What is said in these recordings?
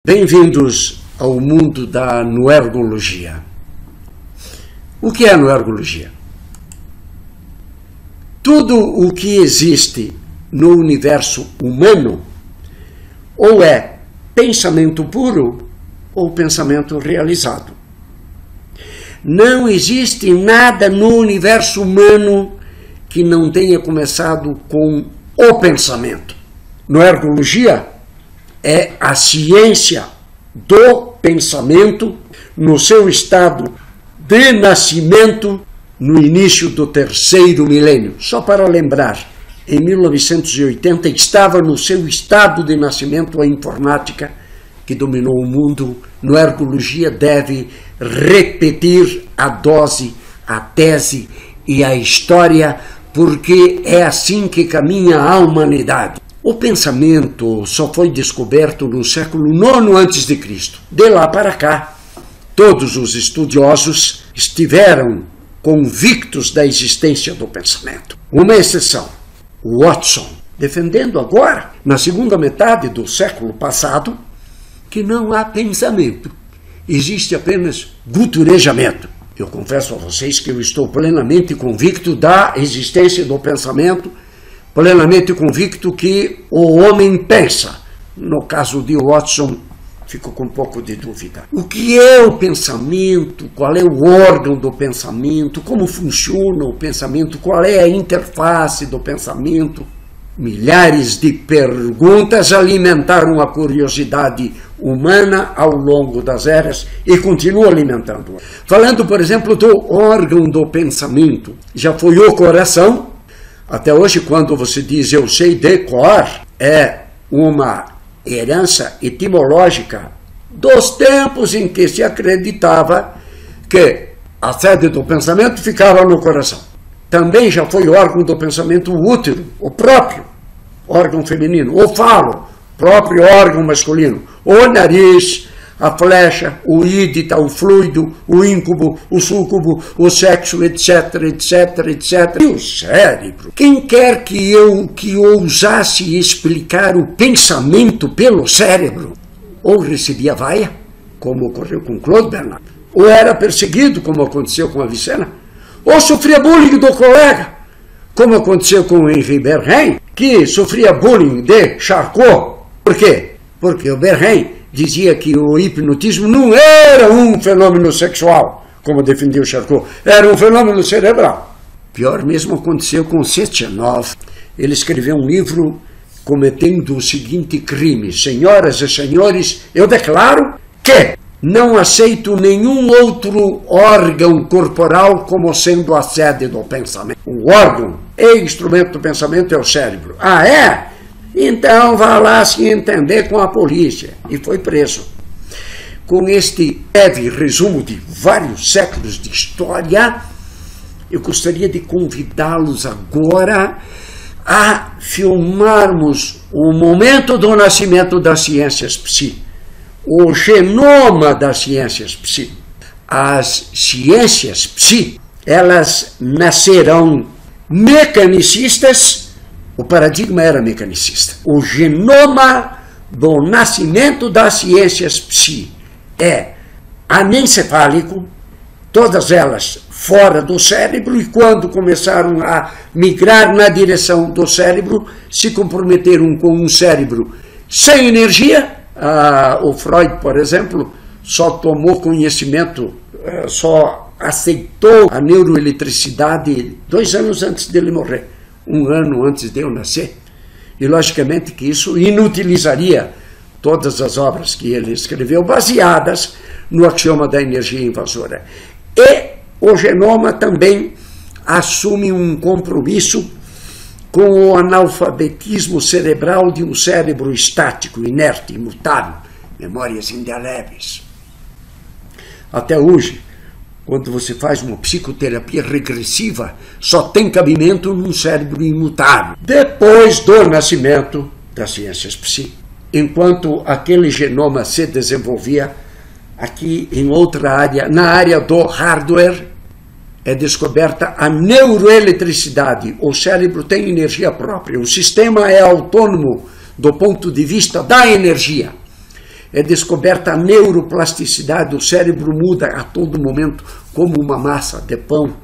Bem-vindos ao mundo da noergologia. O que é a noergologia? Tudo o que existe no universo humano ou é pensamento puro ou pensamento realizado. Não existe nada no universo humano que não tenha começado com o pensamento. Noergologia é a ciência do pensamento no seu estado de nascimento no início do terceiro milênio. Só para lembrar, em 1980 estava no seu estado de nascimento a informática que dominou o mundo. Noergologia deve repetir a dose, a tese e a história, porque é assim que caminha a humanidade. O pensamento só foi descoberto no século IX a.C. De lá para cá, todos os estudiosos estiveram convictos da existência do pensamento. Uma exceção, Watson, defendendo agora, na segunda metade do século passado, que não há pensamento, existe apenas guturejamento. Eu confesso a vocês que eu estou plenamente convicto da existência do pensamento, plenamente convicto que o homem pensa. No caso de Watson, fico com um pouco de dúvida. O que é o pensamento? Qual é o órgão do pensamento? Como funciona o pensamento? Qual é a interface do pensamento? Milhares de perguntas alimentaram a curiosidade humana ao longo das eras e continuam alimentando. Falando, por exemplo, do órgão do pensamento, já foi o coração. Até hoje, quando você diz eu sei de cor, é uma herança etimológica dos tempos em que se acreditava que a sede do pensamento ficava no coração. Também já foi órgão do pensamento o útero, o próprio órgão feminino, o falo, próprio órgão masculino, o nariz, a flecha, o ídita, o fluido, o íncubo, o súcubo, o sexo, etc, etc, etc. E o cérebro? Quem quer que ousasse explicar o pensamento pelo cérebro, ou recebia vaia, como ocorreu com Claude Bernard, ou era perseguido, como aconteceu com Avicena, ou sofria bullying do colega, como aconteceu com Henri Bergson, que sofria bullying de Charcot. Por quê? Porque o Bergson dizia que o hipnotismo não era um fenômeno sexual, como defendia o Charcot, era um fenômeno cerebral. Pior mesmo aconteceu com Sechenov. Ele escreveu um livro cometendo o seguinte crime: senhoras e senhores, eu declaro que não aceito nenhum outro órgão corporal como sendo a sede do pensamento. O órgão e instrumento do pensamento é o cérebro. Ah, é? Então vá lá se entender com a polícia. E foi preso. Com este breve resumo de vários séculos de história, eu gostaria de convidá-los agora a filmarmos o momento do nascimento das ciências psi, o genoma das ciências psi. As ciências psi, elas nascerão mecanicistas. O paradigma era mecanicista. O genoma do nascimento das ciências psi é anencefálico, todas elas fora do cérebro, e quando começaram a migrar na direção do cérebro, se comprometeram com um cérebro sem energia. O Freud, por exemplo, só tomou conhecimento, só aceitou a neuroeletricidade 2 anos antes dele morrer. 1 ano antes de eu nascer, e logicamente que isso inutilizaria todas as obras que ele escreveu, baseadas no axioma da energia invasora. E o genoma também assume um compromisso com o analfabetismo cerebral de um cérebro estático, inerte, imutável, memórias indeléveis. Até hoje, quando você faz uma psicoterapia regressiva, só tem cabimento num cérebro imutável. Depois do nascimento das ciências psi, enquanto aquele genoma se desenvolvia, aqui em outra área, na área do hardware, é descoberta a neuroeletricidade. O cérebro tem energia própria, o sistema é autônomo do ponto de vista da energia. é descoberta a neuroplasticidade, o cérebro muda a todo momento como uma massa de pão.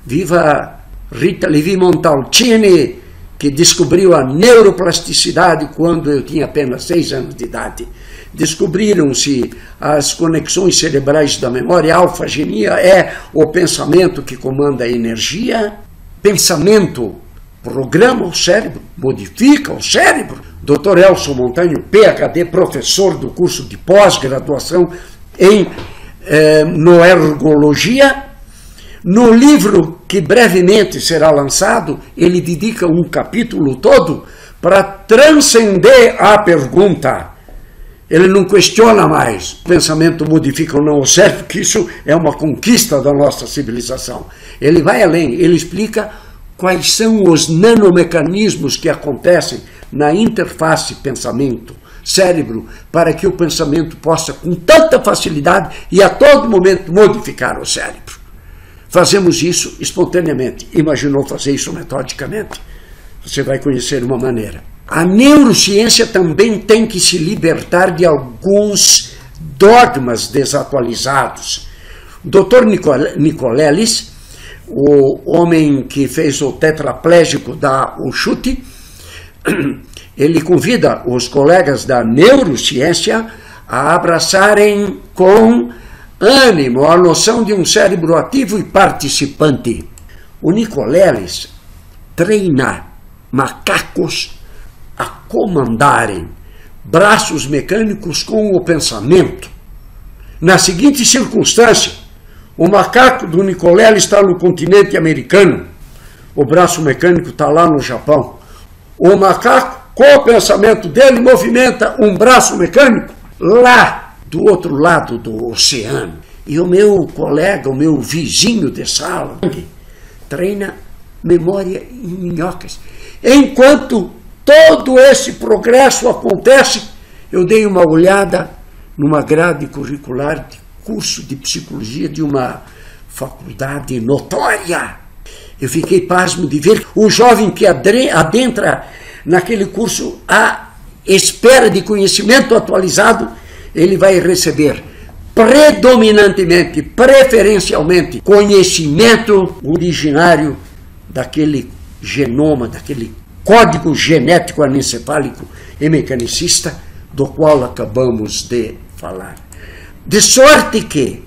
Viva Rita Levi-Montalcini, que descobriu a neuroplasticidade quando eu tinha apenas 6 anos de idade. Descobriram-se as conexões cerebrais da memória, a alfagenia é o pensamento que comanda a energia. Pensamento programa o cérebro, modifica o cérebro. Dr. Elson Montanho, PhD, professor do curso de pós-graduação em noergologia. No livro que brevemente será lançado, ele dedica um capítulo todo para transcender a pergunta. Ele não questiona mais o pensamento modifica ou não o cérebro, que isso é uma conquista da nossa civilização. Ele vai além, ele explica quais são os nanomecanismos que acontecem na interface pensamento-cérebro para que o pensamento possa, com tanta facilidade e a todo momento, modificar o cérebro. Fazemos isso espontaneamente. Imaginou fazer isso metodicamente? Você vai conhecer uma maneira. A neurociência também tem que se libertar de alguns dogmas desatualizados. O Dr. Nicolelis, o homem que fez o tetraplégico da Ushut, ele convida os colegas da neurociência a abraçarem com ânimo a noção de um cérebro ativo e participante. O Nicolelis treina macacos a comandarem braços mecânicos com o pensamento. Na seguinte circunstância, o macaco do Nicolelis está no continente americano, o braço mecânico está lá no Japão. O macaco, com o pensamento dele, movimenta um braço mecânico lá do outro lado do oceano. E o meu colega, o meu vizinho de sala, treina memória em minhocas. Enquanto todo esse progresso acontece, eu dei uma olhada numa grade curricular de curso de psicologia de uma faculdade notória. Eu fiquei pasmo de ver o jovem que adentra naquele curso à espera de conhecimento atualizado, ele vai receber predominantemente, preferencialmente, conhecimento originário daquele genoma, daquele código genético anencefálico e mecanicista do qual acabamos de falar. De sorte que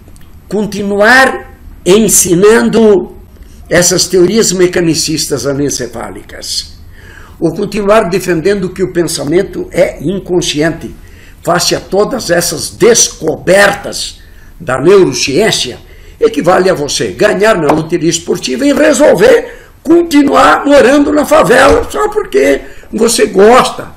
continuar ensinando essas teorias mecanicistas anencefálicas, ou continuar defendendo que o pensamento é inconsciente, face a todas essas descobertas da neurociência, equivale a você ganhar na loteria esportiva e resolver continuar morando na favela só porque você gosta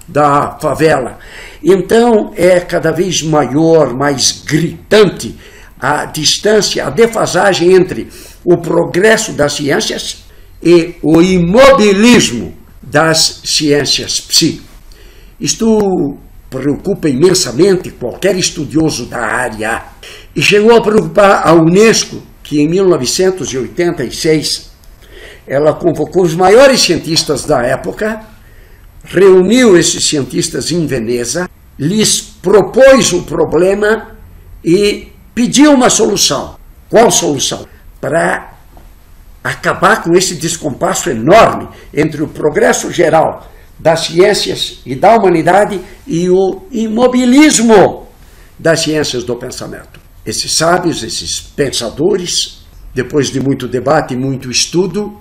da favela. Então é cada vez maior, mais gritante a distância, a defasagem entre o progresso das ciências e o imobilismo das ciências psi. Isto preocupa imensamente qualquer estudioso da área e chegou a preocupar a Unesco, que em 1986 ela convocou os maiores cientistas da época, reuniu esses cientistas em Veneza, lhes propôs o problema e pediu uma solução. Qual solução? Para acabar com esse descompasso enorme entre o progresso geral das ciências e da humanidade e o imobilismo das ciências do pensamento. Esses sábios, esses pensadores, depois de muito debate e muito estudo,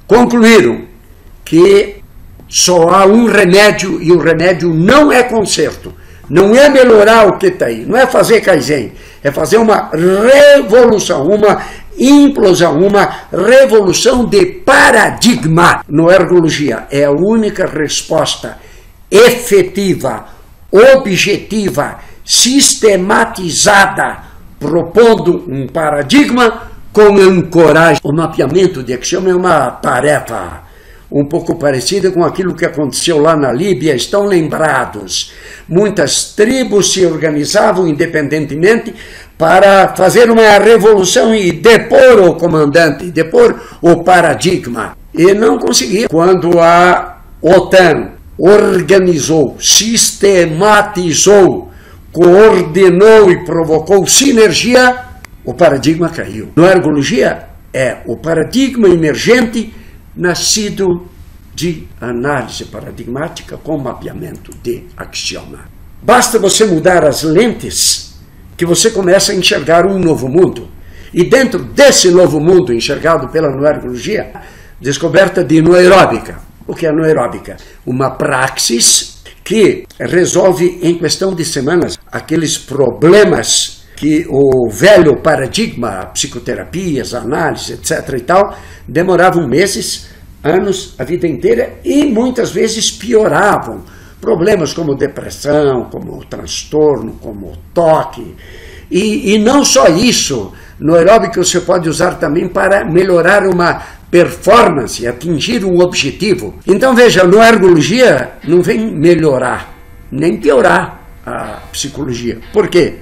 concluíram que só há um remédio e o remédio não é conserto, não é melhorar o que está aí, não é fazer Kaizen, é fazer uma revolução, uma implosão, uma revolução de paradigma. Noergologia é a única resposta efetiva, objetiva, sistematizada, propondo um paradigma com ancoragem. O mapeamento de axioma é uma tarefa um pouco parecida com aquilo que aconteceu lá na Líbia. Estão lembrados? Muitas tribos se organizavam independentemente para fazer uma revolução e depor o comandante, depor o paradigma. E não conseguiam. Quando a OTAN organizou, sistematizou coordenou e provocou sinergia, o paradigma caiu. Noergologia é o paradigma emergente nascido de análise paradigmática com mapeamento de axioma. Basta você mudar as lentes que você começa a enxergar um novo mundo. E dentro desse novo mundo enxergado pela noergologia, descoberta de noeróbica. O que é noeróbica? Uma praxis que resolve em questão de semanas aqueles problemas que o velho paradigma, psicoterapias, análise, etc. e tal, demoravam meses, anos, a vida inteira e muitas vezes pioravam. Problemas como depressão, como transtorno, como toque. E não só isso, no aeróbico você pode usar também para melhorar uma performance, atingir um objetivo. Então veja, a noergologia não vem melhorar, nem piorar a psicologia. Por quê?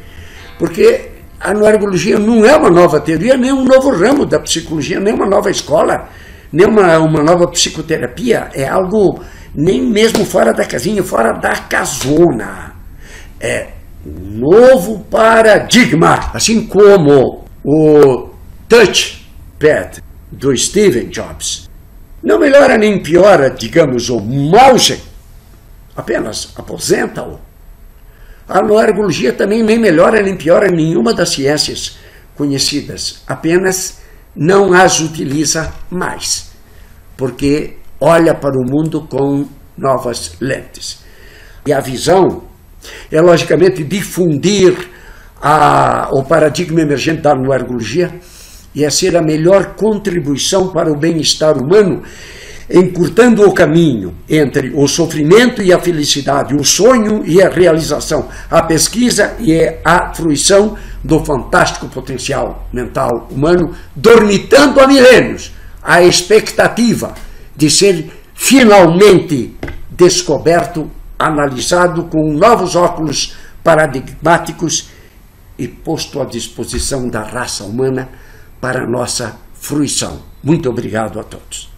Porque a noergologia não é uma nova teoria, nem um novo ramo da psicologia, nem uma nova escola, nem uma nova psicoterapia. É algo nem mesmo fora da casinha, fora da casona. É novo paradigma. Assim como o touchpad do Steve Jobs não melhora nem piora, digamos, o mouse, apenas aposenta-o. A noergologia também nem melhora nem piora nenhuma das ciências conhecidas, apenas não as utiliza mais, porque olha para o mundo com novas lentes. E a visão é, logicamente, difundir o paradigma emergente da noergologia e é ser a melhor contribuição para o bem-estar humano, encurtando o caminho entre o sofrimento e a felicidade, o sonho e a realização, a pesquisa e a fruição do fantástico potencial mental humano, dormitando há milênios a expectativa de ser finalmente descoberto, analisado com novos óculos paradigmáticos e posto à disposição da raça humana para nossa fruição. Muito obrigado a todos.